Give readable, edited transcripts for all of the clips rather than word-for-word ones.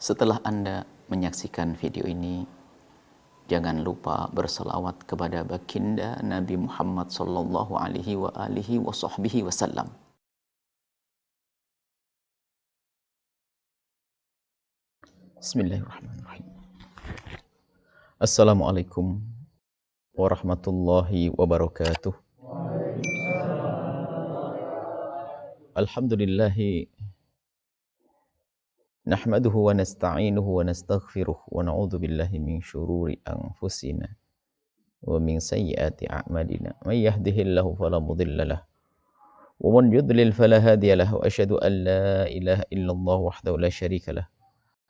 Setelah Anda menyaksikan video ini, jangan lupa berselawat kepada baginda Nabi Muhammad sallallahu alaihi wasallam. Bismillahirrahmanirrahim. Assalamualaikum warahmatullahi wabarakatuh. Alhamdulillahi nahmaduhu wa nasta'inuhu wa nastaghfiruh wa na'udzu billahi min syururi anfusina wa min sayyiati a'malina. May yahdihillahu fala mudilla lahu wa man yudlil fala hadiya lahu. Wa asyhadu an la ilaha illallah wahdahu la syarika lahu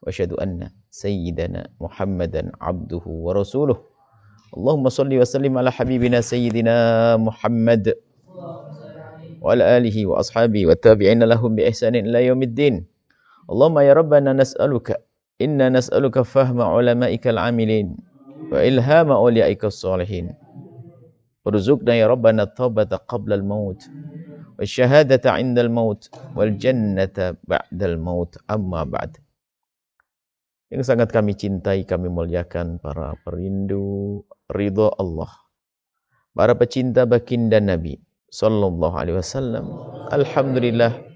wa asyhadu anna sayyidana Muhammadan abduhu wa rasuluh. Allahumma shalli wa sallim ala habibina sayyidina Muhammad wa ala alihi wa ashabihi wa tabi'ina lahum bi ihsanin ila yaumiddin. Allahumma ya Rabbana nas'aluka, inna nas'aluka fahma ulama'ika al-amilin wa ilhama awliyaika as-salihin. Warzuqna ya Rabbana taubata qabla al-maut wa syahadata 'inda al-maut wal jannata ba'da al-maut. Amma ba'd. Yang sangat kami cintai, kami muliakan para perindu ridha Allah, para pecinta baginda Nabi sallallahu alaihi wasallam. Alhamdulillah,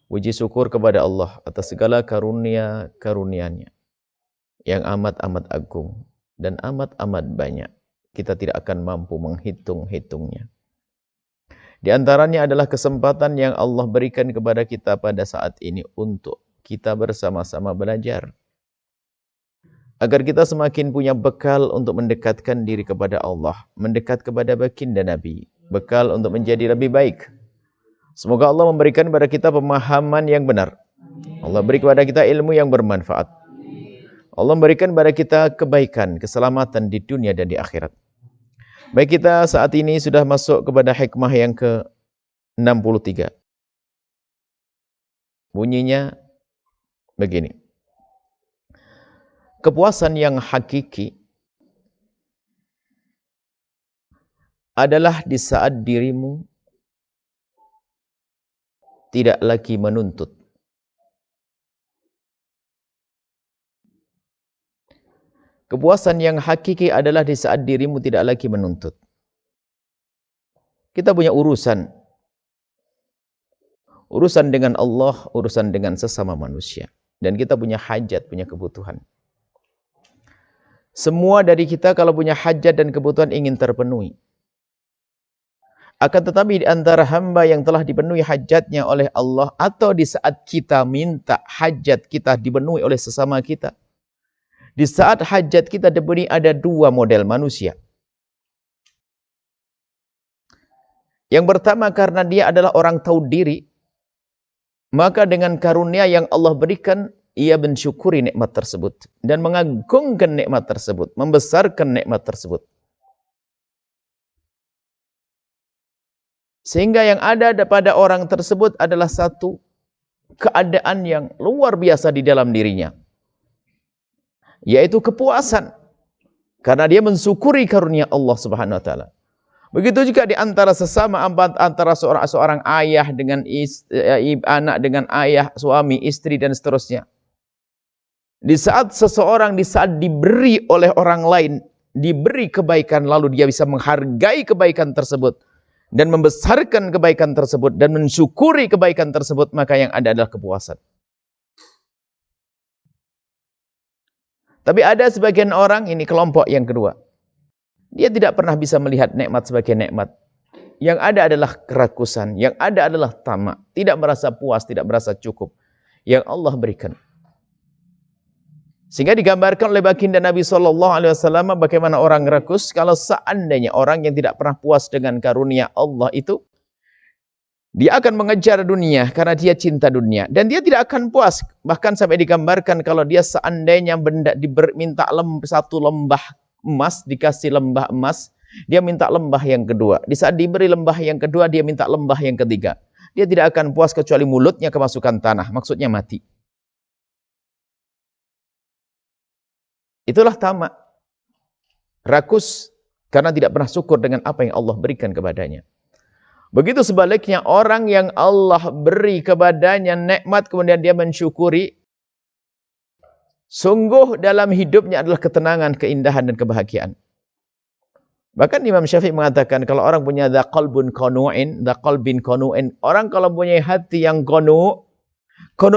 puji syukur kepada Allah atas segala karunia-karunia-Nya yang amat-amat agung dan amat-amat banyak. Kita tidak akan mampu menghitung-hitungnya. Di antaranya adalah kesempatan yang Allah berikan kepada kita pada saat ini untuk kita bersama-sama belajar, agar kita semakin punya bekal untuk mendekatkan diri kepada Allah, mendekat kepada baginda Nabi, bekal untuk menjadi lebih baik. Semoga Allah memberikan kepada kita pemahaman yang benar. Allah beri kepada kita ilmu yang bermanfaat. Allah memberikan kepada kita kebaikan, keselamatan di dunia dan di akhirat. Baik, kita saat ini sudah masuk kepada hikmah yang ke-63. Bunyinya begini. Kepuasan yang hakiki adalah di saat dirimu tidak lagi menuntut. Kepuasan yang hakiki adalah di saat dirimu tidak lagi menuntut. Kita punya urusan dengan Allah, urusan dengan sesama manusia. Dan kita punya hajat, punya kebutuhan. Semua dari kita kalau punya hajat dan kebutuhan ingin terpenuhi. Akan tetapi di antara hamba yang telah dipenuhi hajatnya oleh Allah, atau di saat kita minta hajat kita dipenuhi oleh sesama kita, di saat hajat kita dipenuhi, ada dua model manusia. Yang pertama, karena dia adalah orang tahu diri, maka dengan karunia yang Allah berikan, ia mensyukuri nikmat tersebut dan mengagungkan nikmat tersebut, membesarkan nikmat tersebut. Sehingga yang ada pada orang tersebut adalah satu keadaan yang luar biasa di dalam dirinya, yaitu kepuasan, karena dia mensyukuri karunia Allah Subhanahu wa taala. Begitu juga di antara sesama, antara seorang ayah dengan anak dengan ayah, suami, istri dan seterusnya. Di saat seseorang diberi oleh orang lain, diberi kebaikan, lalu dia bisa menghargai kebaikan tersebut dan membesarkan kebaikan tersebut dan mensyukuri kebaikan tersebut, maka yang ada adalah kepuasan. Tapi ada sebagian orang, ini kelompok yang kedua, dia tidak pernah bisa melihat nikmat sebagai nikmat. Yang ada adalah kerakusan, yang ada adalah tamak, tidak merasa puas, tidak merasa cukup yang Allah berikan. Sehingga digambarkan oleh baginda Nabi SAW bagaimana orang rakus kalau seandainya orang yang tidak pernah puas dengan karunia Allah itu, dia akan mengejar dunia karena dia cinta dunia. Dan dia tidak akan puas. Bahkan sampai digambarkan kalau dia seandainya minta satu lembah emas, dikasih lembah emas, dia minta lembah yang kedua. Di saat diberi lembah yang kedua, dia minta lembah yang ketiga. Dia tidak akan puas kecuali mulutnya kemasukan tanah. Maksudnya mati. Itulah tamak. Rakus karena tidak pernah syukur dengan apa yang Allah berikan kepadanya. Begitu sebaliknya, orang yang Allah beri kepadanya nikmat kemudian dia mensyukuri, Sungguh dalam hidupnya adalah ketenangan, keindahan, dan kebahagiaan. Bahkan Imam Syafi'i mengatakan kalau orang punya dha qalbin qanu'in, orang kalau punya hati yang qanu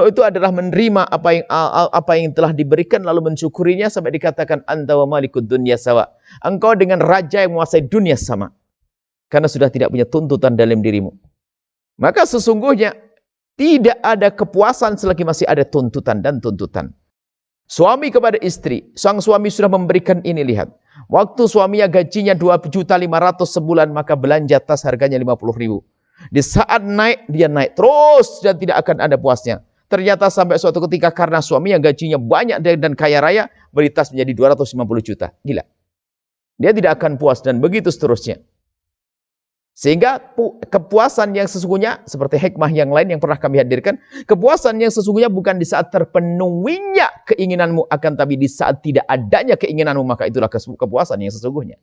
itu adalah menerima apa yang telah diberikan lalu mensyukurinya sampai dikatakan anta wa malikud dunya sawa. Engkau dengan raja yang menguasai dunia sama. Karena sudah tidak punya tuntutan dalam dirimu. Maka sesungguhnya tidak ada kepuasan selagi masih ada tuntutan dan tuntutan. Suami kepada istri, sang suami sudah memberikan ini, lihat. Waktu suaminya gajinya 2.500.000 sebulan, maka belanja tas harganya 50.000. Di saat naik, dia naik terus dan tidak akan ada puasnya. Ternyata sampai suatu ketika karena suaminya gajinya banyak dan kaya raya, beli tas menjadi 250 juta. Gila. Dia tidak akan puas dan begitu seterusnya. Sehingga kepuasan yang sesungguhnya, seperti hikmah yang lain yang pernah kami hadirkan, kepuasan yang sesungguhnya bukan di saat terpenuhinya keinginanmu, akan tapi di saat tidak adanya keinginanmu, maka itulah kepuasan yang sesungguhnya.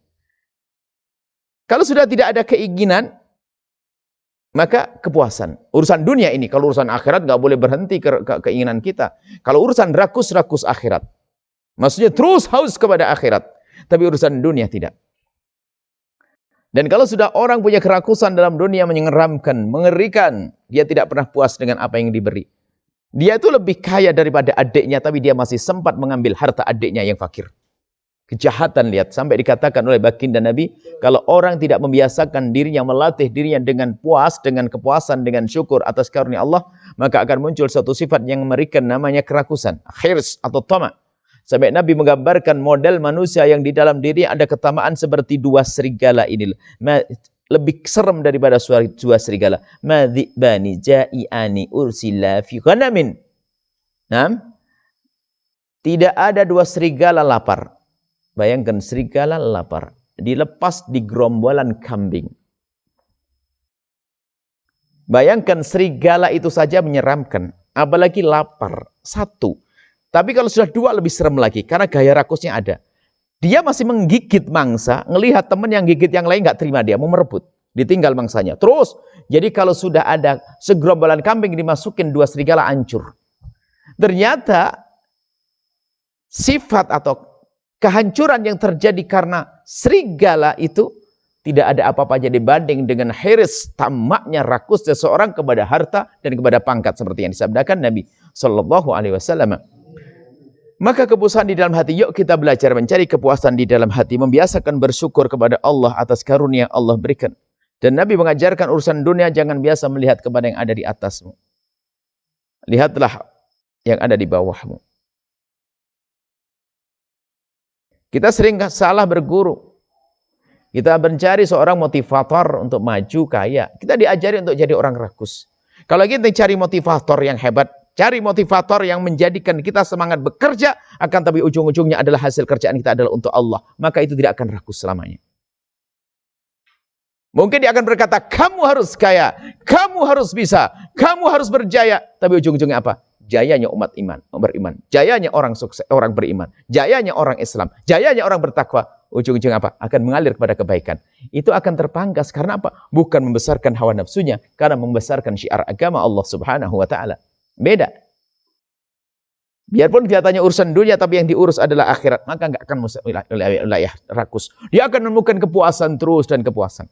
Kalau sudah tidak ada keinginan, maka kepuasan. Urusan dunia ini, kalau urusan akhirat nggak boleh berhenti keinginan kita. Kalau urusan rakus akhirat, maksudnya terus haus kepada akhirat. Tapi urusan dunia tidak. Dan kalau sudah orang punya kerakusan dalam dunia menyeramkan, mengerikan, dia tidak pernah puas dengan apa yang diberi. Dia itu lebih kaya daripada adiknya, tapi dia masih sempat mengambil harta adiknya yang fakir. Kejahatan, lihat, sampai dikatakan oleh baginda Nabi, kalau orang tidak membiasakan dirinya, melatih dirinya dengan puas, dengan kepuasan, dengan syukur atas karunia Allah, maka akan muncul suatu sifat yang mengerikan, namanya kerakusan, khirs atau tama'. Sampai Nabi menggambarkan model manusia yang di dalam diri ada ketamaan seperti dua serigala ini. Lebih serem daripada dua serigala. Madhibani ja'iani ursila fi ghanamin. Nah, tidak ada dua serigala lapar. Bayangkan serigala lapar. Dilepas di gerombolan kambing. Bayangkan serigala itu saja menyeramkan. Apalagi lapar. Satu. Tapi kalau sudah dua lebih serem lagi, karena gaya rakusnya ada. Dia masih menggigit mangsa, ngelihat teman yang gigit yang lain nggak terima dia, mau merebut. Ditinggal mangsanya. Terus, jadi kalau sudah ada segerombolan kambing dimasukin dua serigala, hancur. Ternyata, sifat atau kehancuran yang terjadi karena serigala itu, tidak ada apa-apa jadi banding dengan hiris, tamaknya, rakus seseorang kepada harta dan kepada pangkat. Seperti yang disabdakan Nabi SAW. Maka kepuasan di dalam hati, yuk kita belajar mencari kepuasan di dalam hati, membiasakan bersyukur kepada Allah atas karunia Allah berikan. Dan Nabi mengajarkan urusan dunia jangan biasa melihat kepada yang ada di atasmu. Lihatlah yang ada di bawahmu. Kita sering salah berguru. Kita mencari seorang motivator untuk maju kaya. Kita diajari untuk jadi orang rakus. Kalau kita cari motivator yang hebat, cari motivator yang menjadikan kita semangat bekerja, akan tapi ujung-ujungnya adalah hasil kerjaan kita adalah untuk Allah. Maka itu tidak akan rakus selamanya. Mungkin dia akan berkata, kamu harus kaya, kamu harus bisa, kamu harus berjaya. Tapi ujung-ujungnya apa? Jayanya umat beriman. Jayanya orang sukses, orang beriman. Jayanya orang Islam. Jayanya orang bertakwa. Ujung-ujungnya apa? Akan mengalir kepada kebaikan. Itu akan terpangkas. Karena apa? Bukan membesarkan hawa nafsunya. Karena membesarkan syiar agama Allah subhanahu wa ta'ala. Beda. Biarpun kelihatannya urusan dunia, tapi yang diurus adalah akhirat, maka nggak akan wilayah rakus. Dia akan menemukan kepuasan terus dan kepuasan.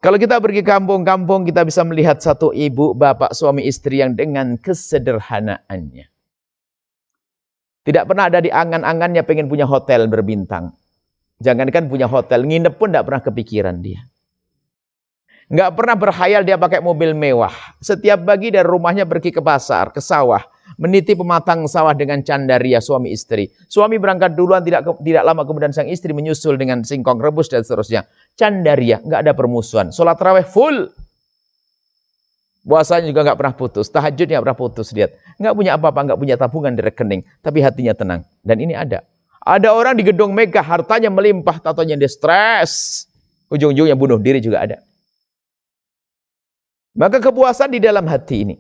Kalau kita pergi kampung-kampung, kita bisa melihat satu ibu, bapak, suami, istri yang dengan kesederhanaannya. Tidak pernah ada di angan-angannya pengen punya hotel berbintang. Jangankan punya hotel, nginep pun tidak pernah kepikiran dia. Nggak pernah berkhayal dia pakai mobil mewah. Setiap pagi dari rumahnya pergi ke pasar, ke sawah, meniti pematang sawah dengan candaria suami istri. Suami berangkat duluan, tidak lama kemudian sang istri menyusul dengan singkong rebus dan seterusnya. Candaria, nggak ada permusuhan. Sholat tarawih full. Puasanya juga nggak pernah putus. Tahajudnya nggak pernah putus. Lihat, nggak punya apa-apa, nggak punya tabungan di rekening, tapi hatinya tenang. Dan ini ada. Ada orang di gedung megah, hartanya melimpah, tatonya dia stres. Ujung-ujungnya bunuh diri juga ada. Maka kepuasan di dalam hati ini.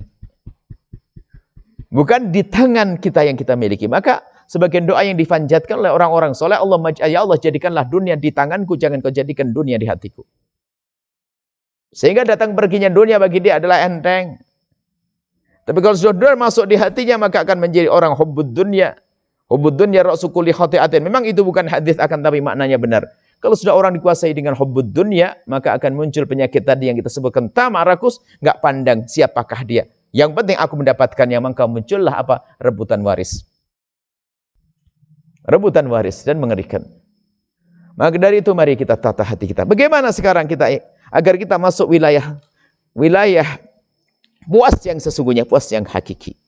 Bukan di tangan kita yang kita miliki. Maka sebagian doa yang dipanjatkan oleh orang-orang soleh, ya Allah jadikanlah dunia di tanganku, jangan kau jadikan dunia di hatiku. Sehingga datang perginya dunia bagi dia adalah enteng. Tapi kalau sudah masuk di hatinya, maka akan menjadi orang hubbud dunya. Hubbud dunya ra'su kulli khati'atin. Memang itu bukan hadis, akan tapi maknanya benar. Kalau sudah orang dikuasai dengan hubbud dunya, maka akan muncul penyakit tadi yang kita sebutkan tamak rakus, nggak pandang siapakah dia. Yang penting aku mendapatkan, yang maka muncullah apa? Rebutan waris. Rebutan waris dan mengerikan. Maka dari itu mari kita tata hati kita. Bagaimana sekarang kita agar kita masuk wilayah puas yang sesungguhnya, puas yang hakiki.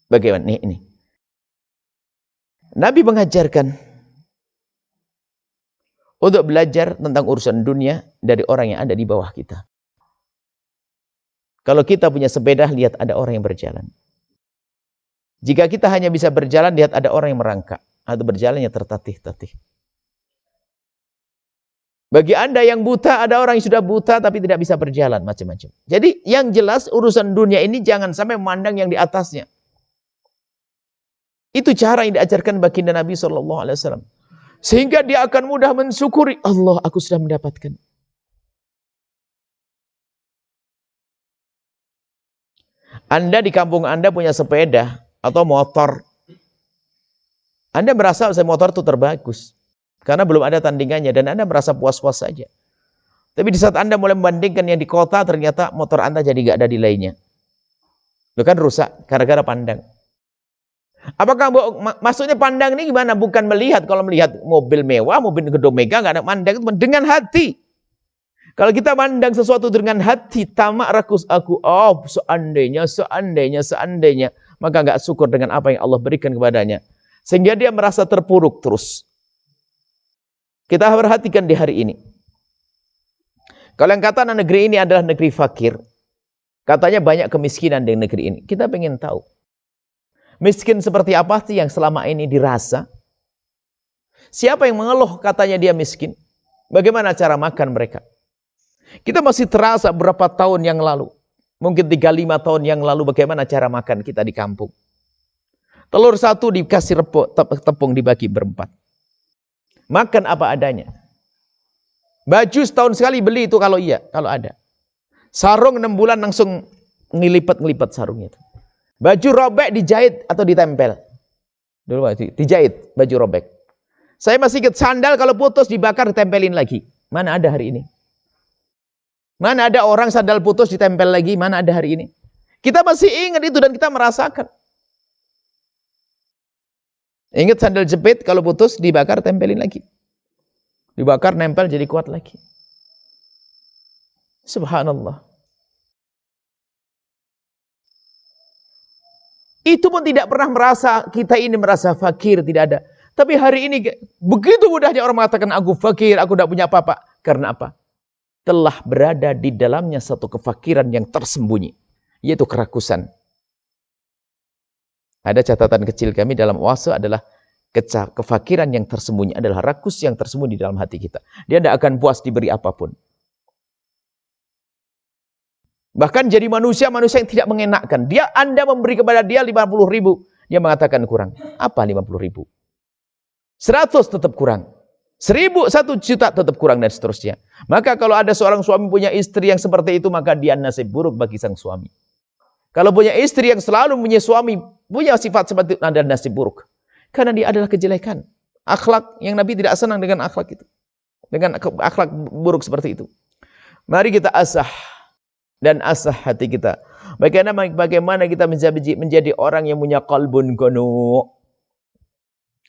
Bagaimana ini? Nabi mengajarkan untuk belajar tentang urusan dunia dari orang yang ada di bawah kita. Kalau kita punya sepeda, lihat ada orang yang berjalan. Jika kita hanya bisa berjalan, lihat ada orang yang merangkak atau berjalannya tertatih-tatih. Bagi Anda yang buta, ada orang yang sudah buta tapi tidak bisa berjalan, macam-macam. Jadi yang jelas urusan dunia ini jangan sampai memandang yang di atasnya. Itu cara yang diajarkan baginda Nabi SAW. Sehingga dia akan mudah mensyukuri, Allah, aku sudah mendapatkan. Anda di kampung Anda punya sepeda atau motor. Anda merasa motor itu terbagus. Karena belum ada tandingannya dan Anda merasa puas-puas saja. Tapi di saat Anda mulai membandingkan yang di kota, ternyata motor Anda jadi gak ada nilainya. Itu kan rusak, gara-gara pandang. Apakah maksudnya pandang ini gimana? Bukan melihat. Kalau melihat mobil mewah, mobil gedung megah, gak ada pandang. Itu dengan hati. Kalau kita mandang sesuatu dengan hati, tamak rakus aku, oh seandainya, maka gak syukur dengan apa yang Allah berikan kepadanya. Sehingga dia merasa terpuruk terus. Kita perhatikan di hari ini. Kalau yang kata negeri ini adalah negeri fakir, katanya banyak kemiskinan di negeri ini. Kita ingin tahu. Miskin seperti apa sih yang selama ini dirasa? Siapa yang mengeluh katanya dia miskin? Bagaimana cara makan mereka? Kita masih terasa berapa tahun yang lalu. Mungkin 35 tahun yang lalu bagaimana cara makan kita di kampung. Telur satu dikasih tepung dibagi berempat. Makan apa adanya. Baju setahun sekali beli itu kalau ada. Sarung 6 bulan langsung ngelipat sarungnya itu. Baju robek dijahit atau ditempel. Dulu dijahit baju robek. Saya masih ingat sandal kalau putus dibakar ditempelin lagi. Mana ada hari ini? Mana ada orang sandal putus ditempel lagi? Mana ada hari ini? Kita masih ingat itu dan kita merasakan. Ingat sandal jepit kalau putus dibakar tempelin lagi. Dibakar nempel jadi kuat lagi. Subhanallah. Itu pun tidak pernah merasa kita ini merasa fakir, tidak ada. Tapi hari ini begitu mudahnya orang mengatakan aku fakir, aku tidak punya apa-apa. Karena apa? Telah berada di dalamnya satu kefakiran yang tersembunyi, yaitu kerakusan. Ada catatan kecil kami dalam wasa adalah kefakiran yang tersembunyi adalah rakus yang tersembunyi di dalam hati kita. Dia tidak akan puas diberi apapun. Bahkan jadi manusia yang tidak mengenakkan. Anda memberi kepada dia 50.000, dia mengatakan kurang. Apa 50.000? 100 tetap kurang. 1 juta tetap kurang dan seterusnya. Maka kalau ada seorang suami punya istri yang seperti itu, maka dia nasib buruk bagi sang suami. Kalau punya istri yang selalu punya suami, punya sifat seperti itu, ada nasib buruk. Karena dia adalah kejelekan. Akhlak yang Nabi tidak senang dengan akhlak itu. Dengan akhlak buruk seperti itu. Mari kita asah hati kita. Bagaimana kita menjadi orang yang punya qalbun qanu'.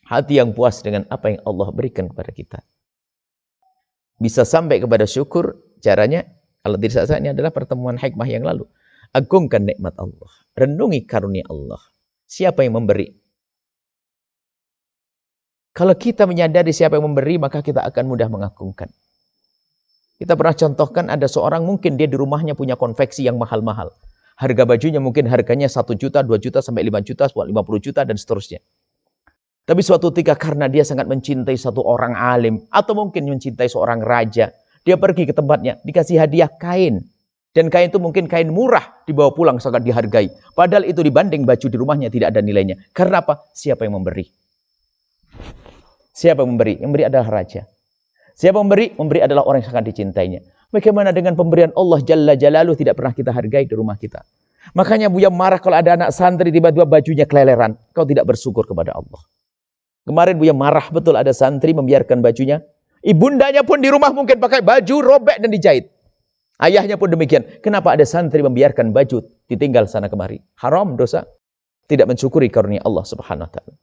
Hati yang puas dengan apa yang Allah berikan kepada kita. Bisa sampai kepada syukur, caranya, kalau tidak salah ini adalah pertemuan hikmah yang lalu. Agungkan nikmat Allah. Renungi karunia Allah. Siapa yang memberi? Kalau kita menyadari siapa yang memberi, maka kita akan mudah mengagungkan. Kita pernah contohkan ada seorang mungkin dia di rumahnya punya konveksi yang mahal-mahal. Harga bajunya mungkin harganya 1 juta, 2 juta, sampai 5 juta, 50 juta, dan seterusnya. Tapi suatu ketika karena dia sangat mencintai satu orang alim, atau mungkin mencintai seorang raja, dia pergi ke tempatnya, dikasih hadiah kain. Dan kain itu mungkin kain murah, dibawa pulang sangat dihargai. Padahal itu dibanding baju di rumahnya tidak ada nilainya. Karena apa? Siapa yang memberi? Siapa yang memberi? Yang memberi adalah raja. Siapa yang memberi? Memberi adalah orang yang sangat dicintainya. Bagaimana dengan pemberian Allah Jalla Jalaluh tidak pernah kita hargai di rumah kita. Makanya Buya marah kalau ada anak santri tiba-tiba bajunya keleleran. Kau tidak bersyukur kepada Allah. Kemarin Buya marah betul ada santri membiarkan bajunya. Ibundanya pun di rumah mungkin pakai baju robek dan dijahit. Ayahnya pun demikian. Kenapa ada santri membiarkan baju ditinggal sana kemari? Haram, dosa. Tidak mensyukuri karunia Allah Subhanahu wa taala.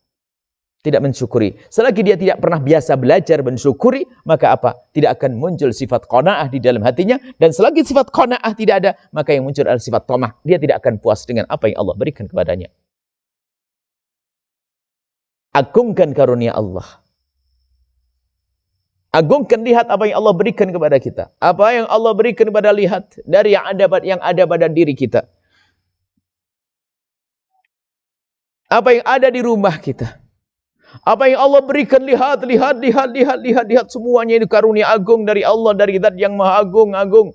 Tidak mensyukuri. Selagi dia tidak pernah biasa belajar mensyukuri, maka apa? Tidak akan muncul sifat qanaah di dalam hatinya. Dan selagi sifat qanaah tidak ada, maka yang muncul adalah sifat tamah. Dia tidak akan puas dengan apa yang Allah berikan kepadanya. Agungkan karunia Allah. Agungkan, lihat apa yang Allah berikan kepada kita. Apa yang Allah berikan kepada lihat dari yang ada pada diri kita. Apa yang ada di rumah kita. Apa yang Allah berikan, lihat semuanya ini karunia agung dari Allah, dari Zat yang Maha Agung.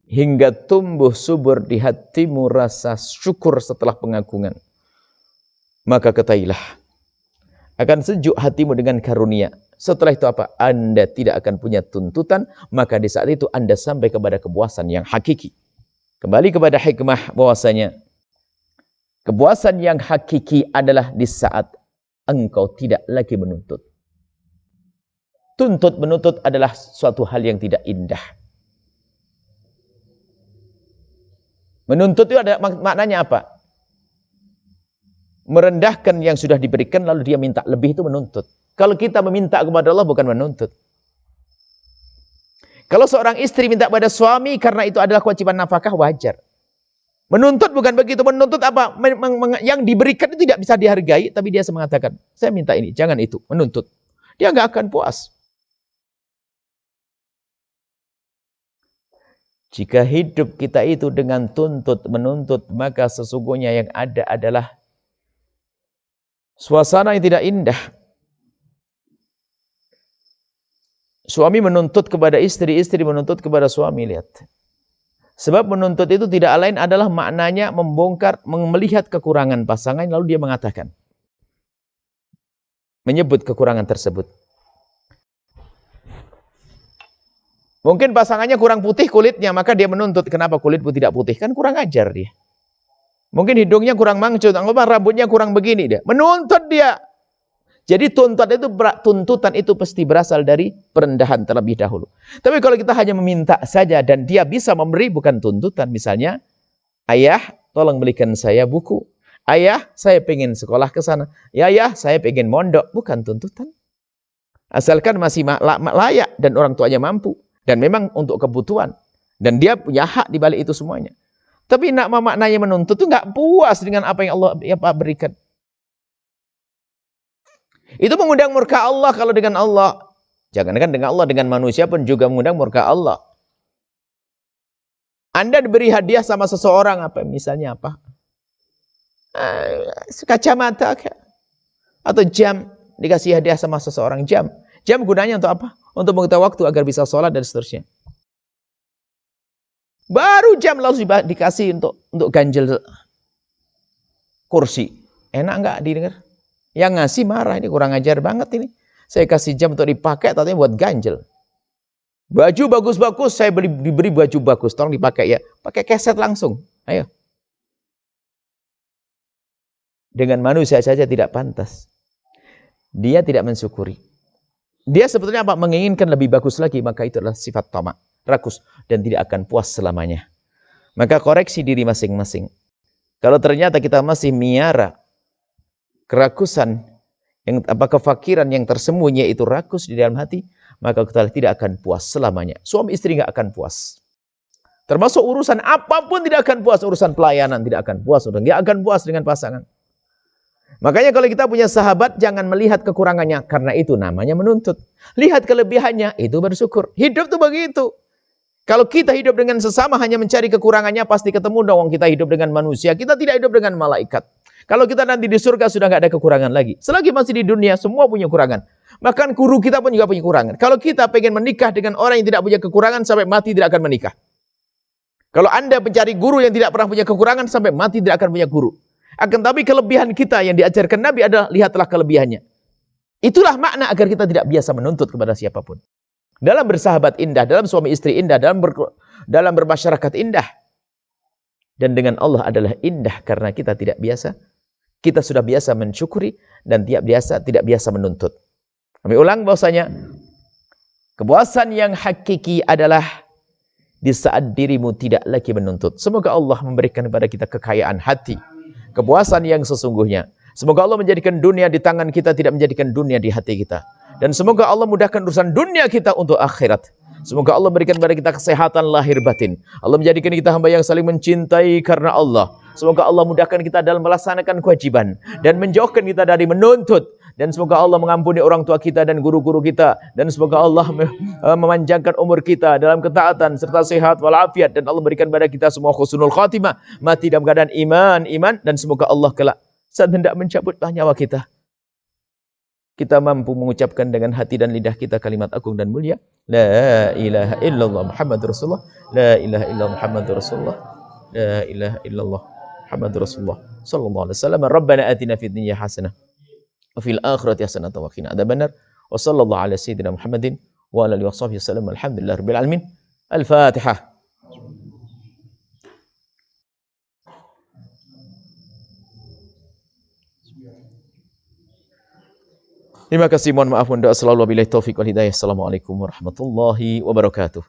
Hingga tumbuh subur di hatimu rasa syukur setelah pengagungan. Maka ketahuilah, akan sejuk hatimu dengan karunia. Setelah itu apa? Anda tidak akan punya tuntutan, maka di saat itu Anda sampai kepada kepuasan yang hakiki. Kembali kepada hikmah bahwasanya kepuasan yang hakiki adalah di saat engkau tidak lagi menuntut. Tuntut menuntut adalah suatu hal yang tidak indah. Menuntut itu ada maknanya apa? Merendahkan yang sudah diberikan lalu dia minta lebih, itu menuntut. Kalau kita meminta kepada Allah bukan menuntut. Kalau seorang istri minta kepada suami karena itu adalah kewajiban nafkah, wajar. Menuntut bukan begitu. Menuntut apa? Yang diberikan itu tidak bisa dihargai, tapi dia mengatakan, saya minta ini, jangan itu. Menuntut. Dia nggak akan puas. Jika hidup kita itu dengan tuntut, menuntut, maka sesungguhnya yang ada adalah suasana yang tidak indah. Suami menuntut kepada istri, istri menuntut kepada suami, lihat. Sebab menuntut itu tidak lain adalah maknanya membongkar, melihat kekurangan pasangan, lalu dia mengatakan. Menyebut kekurangan tersebut. Mungkin pasangannya kurang putih kulitnya, maka dia menuntut. Kenapa kulitmu tidak putih? Kan kurang ajar dia. Mungkin hidungnya kurang mangcut, rambutnya kurang begini dia. Menuntut dia. Jadi tuntutan itu pasti berasal dari perendahan terlebih dahulu. Tapi kalau kita hanya meminta saja dan dia bisa memberi, bukan tuntutan. Misalnya, ayah tolong belikan saya buku. Ayah saya pengen sekolah ke sana. Ya ayah saya pengen mondok. Bukan tuntutan. Asalkan masih layak dan orang tuanya mampu. Dan memang untuk kebutuhan. Dan dia punya hak di balik itu semuanya. Tapi maknanya menuntut itu nggak puas dengan apa yang Allah berikan. Itu mengundang murka Allah kalau dengan Allah. Jangankan dengan Allah, dengan manusia pun juga mengundang murka Allah. Anda diberi hadiah sama seseorang, apa misalnya apa? Kacamata atau jam, dikasih hadiah sama seseorang, jam. Jam gunanya untuk apa? Untuk mengetahui waktu agar bisa sholat dan seterusnya. Baru jam lalu dikasih untuk ganjel kursi. Enak nggak didengar? Yang ngasih marah, ini kurang ajar banget ini. Saya kasih jam untuk dipakai, tapi buat ganjel. Baju bagus-bagus, saya diberi baju bagus, tolong dipakai ya. Pakai keset langsung, ayo. Dengan manusia saja tidak pantas. Dia tidak mensyukuri. Dia sebetulnya apa? Menginginkan lebih bagus lagi, maka itu adalah sifat tamak, rakus, dan tidak akan puas selamanya. Maka koreksi diri masing-masing. Kalau ternyata kita masih miara kerakusan, kefakiran yang tersembunyi itu rakus di dalam hati, maka kita tidak akan puas selamanya. Suami istri nggak akan puas. Termasuk urusan apapun tidak akan puas, urusan pelayanan tidak akan puas, nggak akan puas dengan pasangan. Makanya kalau kita punya sahabat, jangan melihat kekurangannya, karena itu namanya menuntut. Lihat kelebihannya, itu bersyukur. Hidup tuh begitu. Kalau kita hidup dengan sesama hanya mencari kekurangannya, pasti ketemu dong. Kita hidup dengan manusia, kita tidak hidup dengan malaikat. Kalau kita nanti di surga sudah nggak ada kekurangan lagi. Selagi masih di dunia semua punya kekurangan. Bahkan guru kita pun juga punya kekurangan. Kalau kita pengen menikah dengan orang yang tidak punya kekurangan, sampai mati tidak akan menikah. Kalau Anda mencari guru yang tidak pernah punya kekurangan, sampai mati tidak akan punya guru. Akan tapi kelebihan kita yang diajarkan Nabi adalah lihatlah kelebihannya. Itulah makna agar kita tidak biasa menuntut kepada siapapun. Dalam bersahabat indah, dalam suami istri indah, dalam bermasyarakat indah. Dan dengan Allah adalah indah karena kita tidak biasa. Kita sudah biasa mensyukuri dan tidak biasa menuntut. Kami ulang bahwasanya kepuasan yang hakiki adalah di saat dirimu tidak lagi menuntut. Semoga Allah memberikan kepada kita kekayaan hati, kepuasan yang sesungguhnya. Semoga Allah menjadikan dunia di tangan kita, tidak menjadikan dunia di hati kita. Dan semoga Allah mudahkan urusan dunia kita untuk akhirat. Semoga Allah berikan kepada kita kesehatan lahir batin. Allah menjadikan kita hamba yang saling mencintai karena Allah. Semoga Allah mudahkan kita dalam melaksanakan kewajiban dan menjauhkan kita dari menuntut. Dan semoga Allah mengampuni orang tua kita dan guru-guru kita. Dan semoga Allah memanjangkan umur kita dalam ketaatan serta sehat walafiat. Dan Allah berikan kepada kita semua husnul khatimah, mati dalam keadaan iman. Dan semoga Allah kelak saat hendak mencabut nyawa kita, kita mampu mengucapkan dengan hati dan lidah kita kalimat agung dan mulia, la ilaha illallah Muhammadur Rasulullah, la ilaha illallah Muhammadur Rasulullah, la ilaha illallah Muhammadur Rasulullah sallallahu alaihi wasallam. Rabbana atina fid dunya hasanah wa fil akhirati hasanah wa qina adzabannar. Wa sallallahu ala sayyidina Muhammadin wa ala alihi washabbihi wasallam. Alhamdulillahirabbil alamin. Al-Fatihah. Terima kasih, mohon maaf, mohon doa selalu, wabillahi taufiq wal hidayah. Assalamualaikum warahmatullahi wabarakatuh.